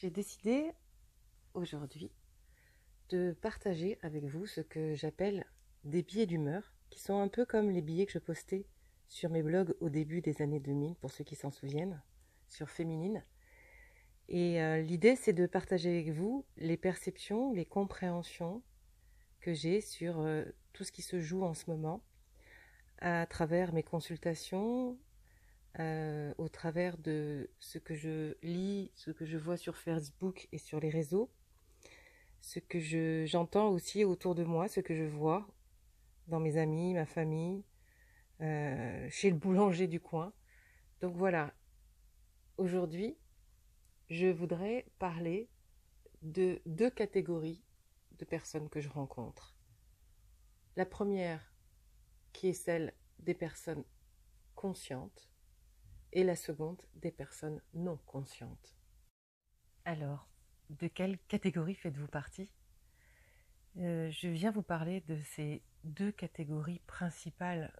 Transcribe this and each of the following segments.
J'ai décidé aujourd'hui de partager avec vous ce que j'appelle des billets d'humeur, qui sont un peu comme les billets que je postais sur mes blogs au début des années 2000, pour ceux qui s'en souviennent, sur Féminine. Et l'idée, c'est de partager avec vous les perceptions, les compréhensions que j'ai sur tout ce qui se joue en ce moment, à travers mes consultations, au travers de ce que je lis, ce que je vois sur Facebook et sur les réseaux, ce que j'entends aussi autour de moi, ce que je vois dans mes amis, ma famille, chez le boulanger du coin. Donc voilà, aujourd'hui, je voudrais parler de deux catégories de personnes que je rencontre. La première, qui est celle des personnes conscientes, et la seconde, des personnes non conscientes. Alors, de quelle catégorie faites-vous partie ? Je viens vous parler de ces deux catégories principales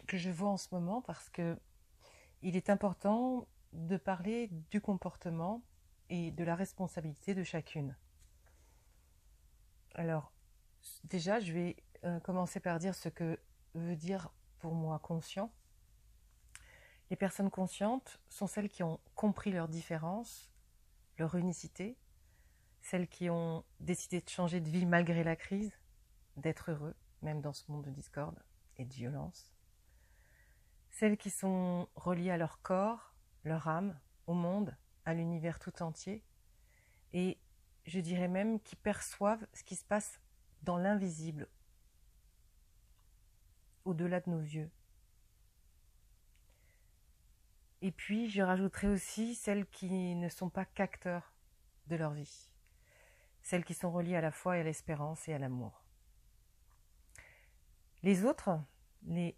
que je vois en ce moment parce que il est important de parler du comportement et de la responsabilité de chacune. Alors, déjà, je vais commencer par dire ce que veut dire pour moi conscient. Les personnes conscientes sont celles qui ont compris leurs différences, leur unicité, celles qui ont décidé de changer de vie malgré la crise, d'être heureux, même dans ce monde de discorde et de violence. Celles qui sont reliées à leur corps, leur âme, au monde, à l'univers tout entier, et je dirais même qui perçoivent ce qui se passe dans l'invisible, au-delà de nos yeux. Et puis, je rajouterai aussi celles qui ne sont pas qu'acteurs de leur vie, celles qui sont reliées à la foi et à l'espérance et à l'amour. Les autres, les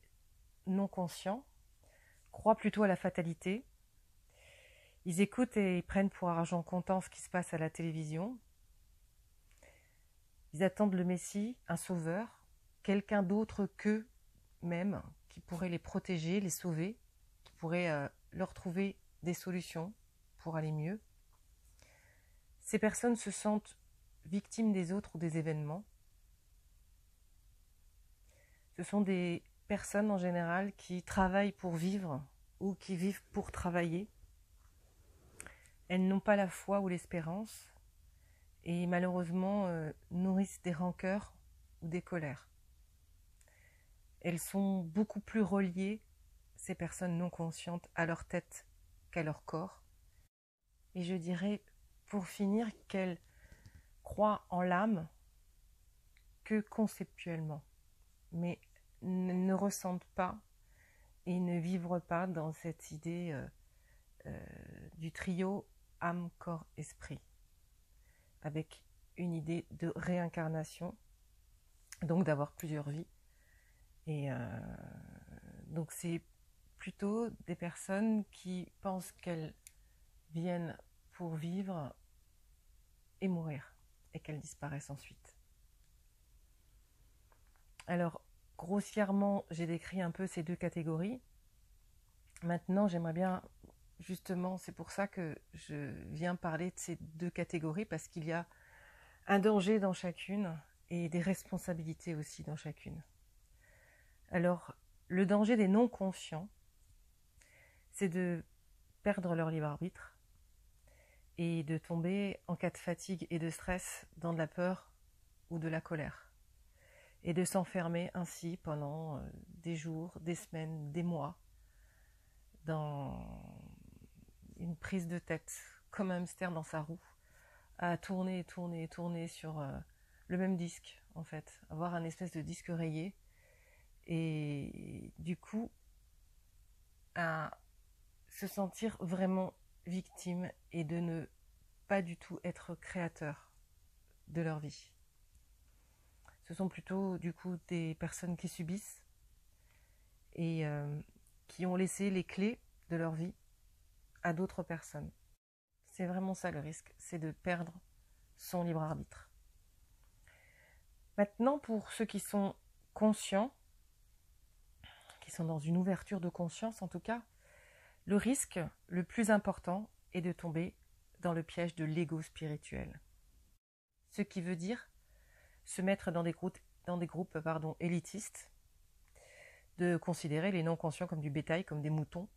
non-conscients, croient plutôt à la fatalité. Ils écoutent et ils prennent pour argent comptant ce qui se passe à la télévision. Ils attendent le Messie, un sauveur, quelqu'un d'autre qu'eux-mêmes, qui pourrait les protéger, les sauver, qui pourrait leur trouver des solutions pour aller mieux. Ces personnes se sentent victimes des autres ou des événements. Ce sont des personnes en général qui travaillent pour vivre ou qui vivent pour travailler. Elles n'ont pas la foi ou l'espérance et malheureusement nourrissent des rancœurs ou des colères. Elles sont beaucoup plus reliées, ces personnes non conscientes, à leur tête qu'à leur corps. Et je dirais, pour finir, qu'elles croient en l'âme que conceptuellement, mais ne ressentent pas et ne vivent pas dans cette idée du trio âme, corps, esprit, avec une idée de réincarnation, donc d'avoir plusieurs vies. Et donc c'est plutôt des personnes qui pensent qu'elles viennent pour vivre et mourir, et qu'elles disparaissent ensuite. Alors, grossièrement, j'ai décrit un peu ces deux catégories. Maintenant, j'aimerais bien, justement, c'est pour ça que je viens parler de ces deux catégories, parce qu'il y a un danger dans chacune et des responsabilités aussi dans chacune. Alors, le danger des non-conscients, c'est de perdre leur libre arbitre et de tomber en cas de fatigue et de stress dans de la peur ou de la colère et de s'enfermer ainsi pendant des jours, des semaines, des mois dans une prise de tête comme un hamster dans sa roue à tourner et tourner et tourner sur le même disque en fait, avoir un espèce de disque rayé et du coup à se sentir vraiment victime et de ne pas du tout être créateur de leur vie. Ce sont plutôt du coup des personnes qui subissent et qui ont laissé les clés de leur vie à d'autres personnes. C'est vraiment ça le risque, c'est de perdre son libre arbitre. Maintenant, pour ceux qui sont conscients, qui sont dans une ouverture de conscience en tout cas, le risque le plus important est de tomber dans le piège de l'ego spirituel. Ce qui veut dire se mettre dans des groupes élitistes, de considérer les non-conscients comme du bétail, comme des moutons.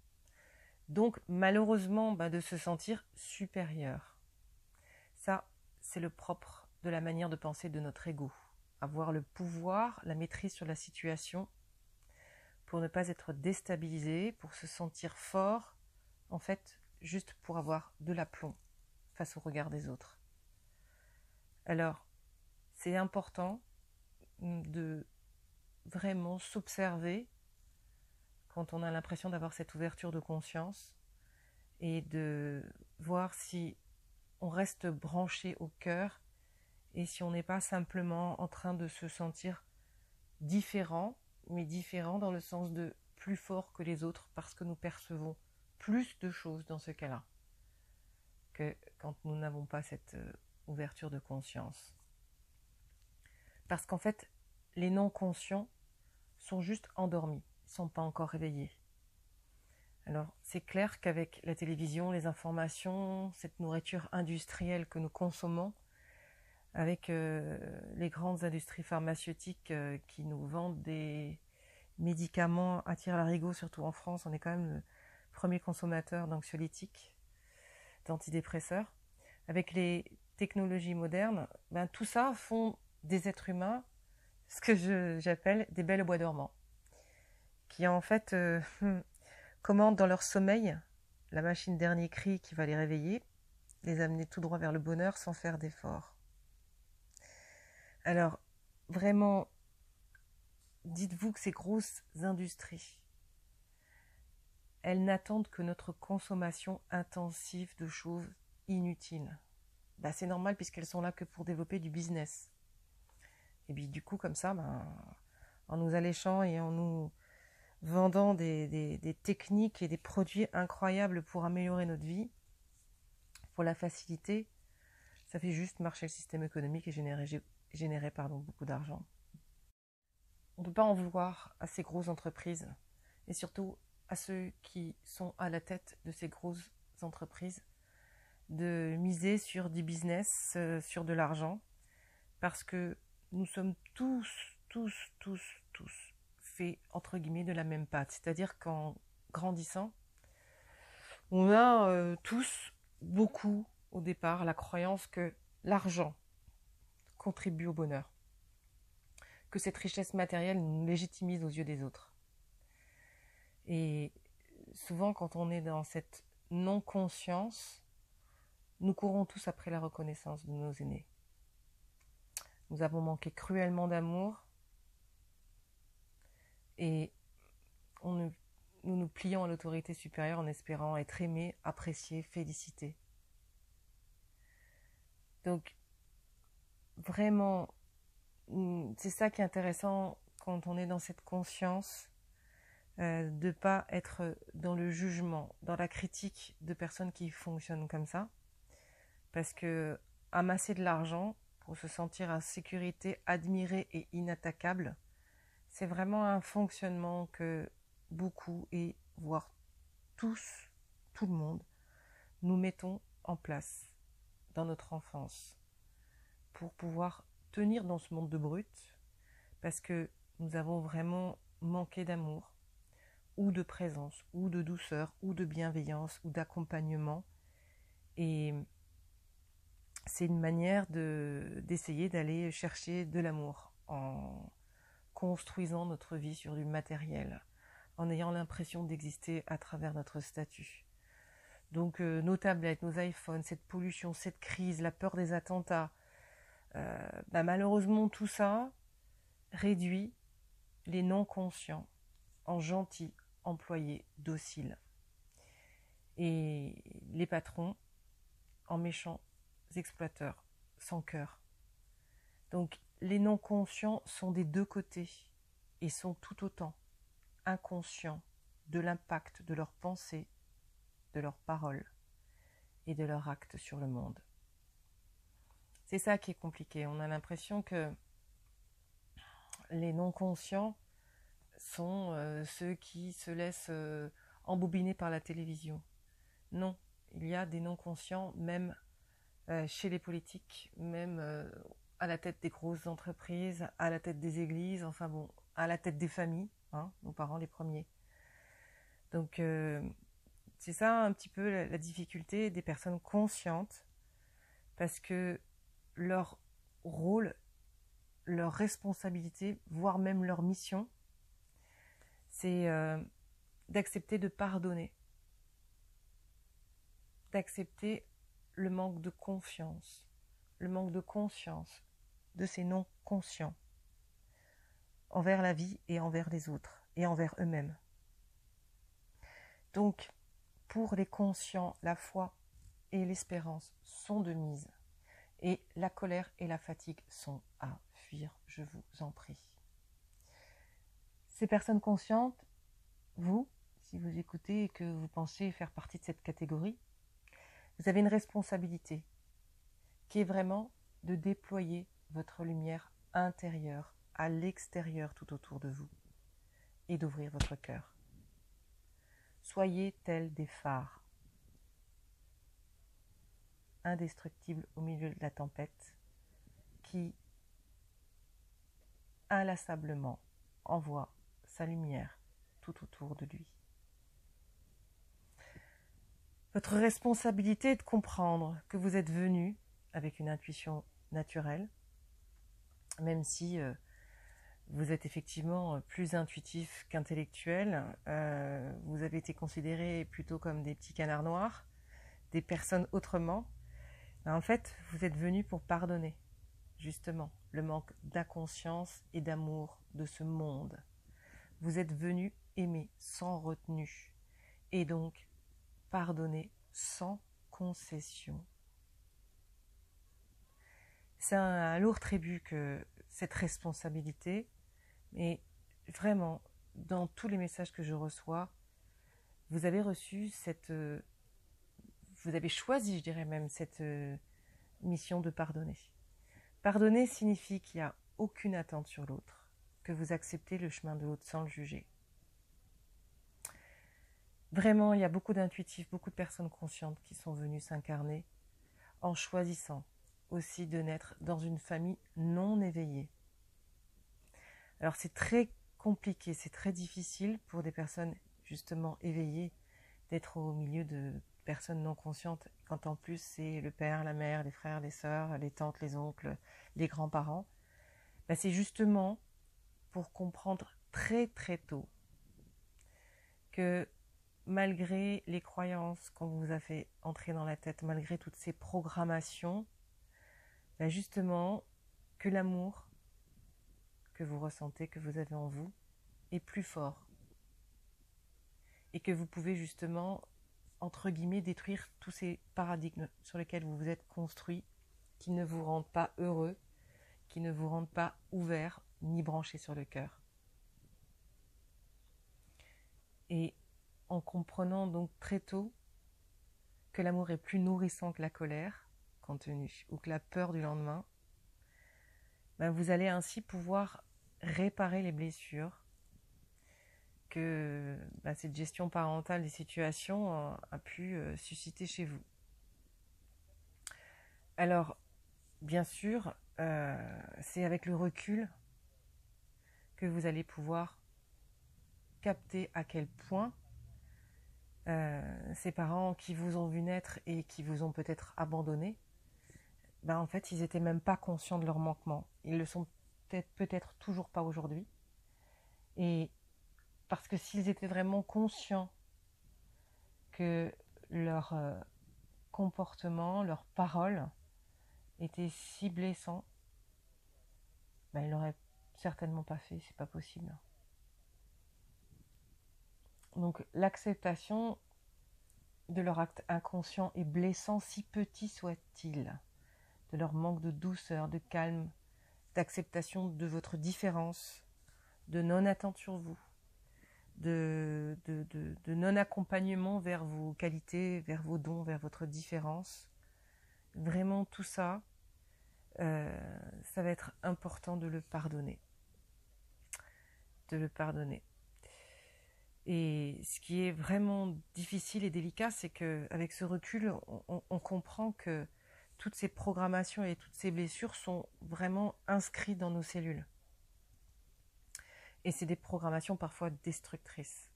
Donc malheureusement, de se sentir supérieur. Ça, c'est le propre de la manière de penser de notre ego. Avoir le pouvoir, la maîtrise sur la situation, pour ne pas être déstabilisé, pour se sentir fort, en fait, juste pour avoir de l'aplomb face au regard des autres. Alors, c'est important de vraiment s'observer quand on a l'impression d'avoir cette ouverture de conscience et de voir si on reste branché au cœur et si on n'est pas simplement en train de se sentir différent, mais différent dans le sens de plus fort que les autres parce que nous percevons plus de choses dans ce cas-là que quand nous n'avons pas cette ouverture de conscience. Parce qu'en fait, les non-conscients sont juste endormis, ils ne sont pas encore réveillés. Alors, c'est clair qu'avec la télévision, les informations, cette nourriture industrielle que nous consommons, avec les grandes industries pharmaceutiques qui nous vendent des médicaments à tire-larigot, surtout en France, on est quand même le premier consommateur d'anxiolytiques, d'antidépresseurs. Avec les technologies modernes, tout ça font des êtres humains ce que j'appelle des belles au bois dormant, qui en fait commandent dans leur sommeil la machine dernier cri qui va les réveiller, les amener tout droit vers le bonheur sans faire d'effort. Alors, vraiment, dites-vous que ces grosses industries, elles n'attendent que notre consommation intensive de choses inutiles. C'est normal puisqu'elles sont là que pour développer du business. Et puis du coup, comme ça, en nous alléchant et en nous vendant des techniques et des produits incroyables pour améliorer notre vie, pour la faciliter, ça fait juste marcher le système économique et générer beaucoup d'argent. On ne peut pas en vouloir à ces grosses entreprises et surtout à ceux qui sont à la tête de ces grosses entreprises de miser sur du business, sur de l'argent, parce que nous sommes tous faits entre guillemets de la même pâte. C'est-à-dire qu'en grandissant, on a tous beaucoup au départ la croyance que l'argent contribue au bonheur, que cette richesse matérielle nous légitimise aux yeux des autres. Et souvent, quand on est dans cette non-conscience, nous courons tous après la reconnaissance de nos aînés. Nous avons manqué cruellement d'amour et nous nous plions à l'autorité supérieure en espérant être aimés, appréciés, félicités. Donc, vraiment, c'est ça qui est intéressant quand on est dans cette conscience, de ne pas être dans le jugement, dans la critique de personnes qui fonctionnent comme ça. Parce que amasser de l'argent pour se sentir en sécurité, admiré et inattaquable, c'est vraiment un fonctionnement que beaucoup, et voire tous, tout le monde, nous mettons en place dans notre enfance pour pouvoir tenir dans ce monde de brutes, parce que nous avons vraiment manqué d'amour, ou de présence, ou de douceur, ou de bienveillance, ou d'accompagnement. Et c'est une manière d'essayer d'aller chercher de l'amour en construisant notre vie sur du matériel, en ayant l'impression d'exister à travers notre statut. Donc nos tablettes, nos iPhones, cette pollution, cette crise, la peur des attentats, malheureusement tout ça réduit les non-conscients en gentils employés dociles et les patrons en méchants exploiteurs sans cœur. Donc les non-conscients sont des deux côtés et sont tout autant inconscients de l'impact de leurs pensées, de leurs paroles et de leurs actes sur le monde. C'est ça qui est compliqué. On a l'impression que les non-conscients sont ceux qui se laissent embobiner par la télévision. Non, il y a des non-conscients, même chez les politiques, même à la tête des grosses entreprises, à la tête des églises, enfin bon, à la tête des familles, hein, nos parents les premiers. Donc c'est ça un petit peu la difficulté des personnes conscientes, parce que leur rôle, leur responsabilité, voire même leur mission, c'est d'accepter de pardonner, d'accepter le manque de confiance, le manque de conscience de ces non-conscients envers la vie et envers les autres et envers eux-mêmes. Donc, pour les conscients, la foi et l'espérance sont de mise, et la colère et la fatigue sont à fuir, je vous en prie. Ces personnes conscientes, vous, si vous écoutez et que vous pensez faire partie de cette catégorie, vous avez une responsabilité qui est vraiment de déployer votre lumière intérieure à l'extérieur tout autour de vous et d'ouvrir votre cœur. Soyez tels des phares, indestructibles au milieu de la tempête, qui inlassablement envoie sa lumière tout autour de lui. Votre responsabilité est de comprendre que vous êtes venu avec une intuition naturelle, même si vous êtes effectivement plus intuitif qu'intellectuel. Vous avez été considérés plutôt comme des petits canards noirs, des personnes autrement. En fait, vous êtes venu pour pardonner, justement, le manque d'inconscience et d'amour de ce monde. Vous êtes venu aimer sans retenue, et donc pardonner sans concession. C'est un lourd tribut que cette responsabilité, mais vraiment, dans tous les messages que je reçois, vous avez reçu vous avez choisi, je dirais même, cette mission de pardonner. Pardonner signifie qu'il n'y a aucune attente sur l'autre, que vous acceptez le chemin de l'autre sans le juger. Vraiment, il y a beaucoup d'intuitifs, beaucoup de personnes conscientes qui sont venues s'incarner en choisissant aussi de naître dans une famille non éveillée. Alors c'est très compliqué, c'est très difficile pour des personnes justement éveillées d'être au milieu de personnes non conscientes, quand en plus c'est le père, la mère, les frères, les sœurs, les tantes, les oncles, les grands-parents. C'est justement pour comprendre très très tôt que malgré les croyances qu'on vous a fait entrer dans la tête, malgré toutes ces programmations, justement que l'amour que vous ressentez, que vous avez en vous, est plus fort. Et que vous pouvez justement, entre guillemets, détruire tous ces paradigmes sur lesquels vous vous êtes construits, qui ne vous rendent pas heureux, qui ne vous rendent pas ouverts, ni branchés sur le cœur. Et en comprenant donc très tôt que l'amour est plus nourrissant que la colère contenue, ou que la peur du lendemain, vous allez ainsi pouvoir réparer les blessures que cette gestion parentale des situations a pu susciter chez vous. Alors, bien sûr, c'est avec le recul que vous allez pouvoir capter à quel point ces parents qui vous ont vu naître et qui vous ont peut-être abandonné, en fait, ils n'étaient même pas conscients de leur manquement. Ils le sont peut-être toujours pas aujourd'hui. Et parce que s'ils étaient vraiment conscients que leur comportement, leurs paroles étaient si blessants, ils l'auraient certainement pas fait, c'est pas possible. Donc l'acceptation de leur acte inconscient et blessant, si petit soit-il, de leur manque de douceur, de calme, d'acceptation de votre différence, de non-attente sur vous, de non-accompagnement vers vos qualités, vers vos dons, vers votre différence. Vraiment tout ça, ça va être important de le pardonner. De le pardonner. Et ce qui est vraiment difficile et délicat, c'est qu'avec ce recul, on comprend que toutes ces programmations et toutes ces blessures sont vraiment inscrites dans nos cellules. Et c'est des programmations parfois destructrices.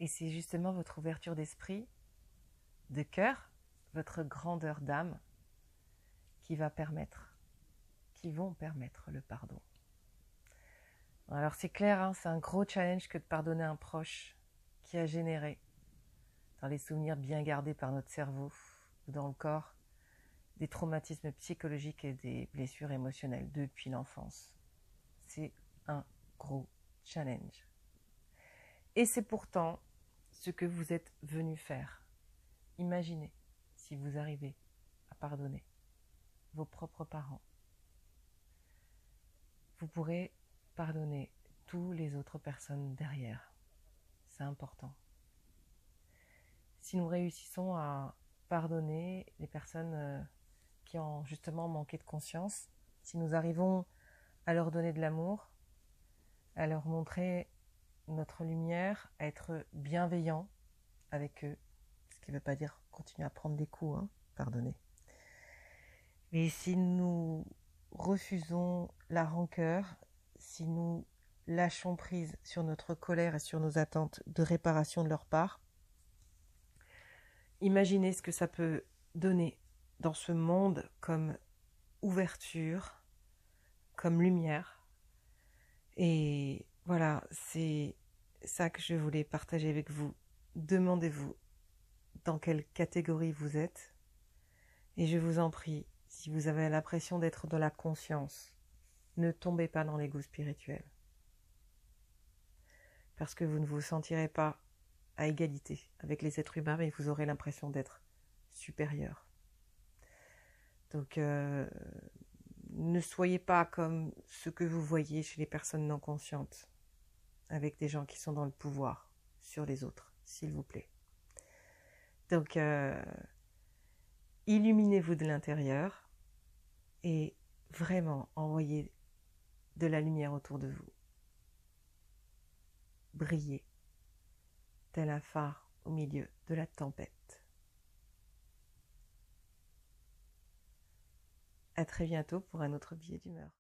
Et c'est justement votre ouverture d'esprit, de cœur, votre grandeur d'âme qui vont permettre le pardon. Alors c'est clair, hein, c'est un gros challenge que de pardonner un proche qui a généré, dans les souvenirs bien gardés par notre cerveau ou dans le corps, des traumatismes psychologiques et des blessures émotionnelles depuis l'enfance. C'est un gros challenge. Et c'est pourtant ce que vous êtes venu faire. Imaginez si vous arrivez à pardonner vos propres parents. Vous pourrez pardonner toutes les autres personnes derrière. C'est important. Si nous réussissons à pardonner les personnes qui ont justement manqué de conscience, si nous arrivons à leur donner de l'amour, à leur montrer notre lumière, à être bienveillant avec eux, ce qui ne veut pas dire continuer à prendre des coups, hein, pardonner. Mais si nous refusons la rancœur, si nous lâchons prise sur notre colère et sur nos attentes de réparation de leur part, imaginez ce que ça peut donner dans ce monde comme ouverture, comme lumière. Et voilà, c'est ça que je voulais partager avec vous. Demandez-vous dans quelle catégorie vous êtes. Et je vous en prie, si vous avez l'impression d'être dans la conscience, ne tombez pas dans l'ego spirituel. Parce que vous ne vous sentirez pas à égalité avec les êtres humains, mais vous aurez l'impression d'être supérieur. Donc, ne soyez pas comme ce que vous voyez chez les personnes non conscientes, avec des gens qui sont dans le pouvoir sur les autres, s'il vous plaît. Donc, illuminez-vous de l'intérieur et vraiment envoyez de la lumière autour de vous. Brillez, tel un phare au milieu de la tempête. À très bientôt pour un autre billet d'humeur.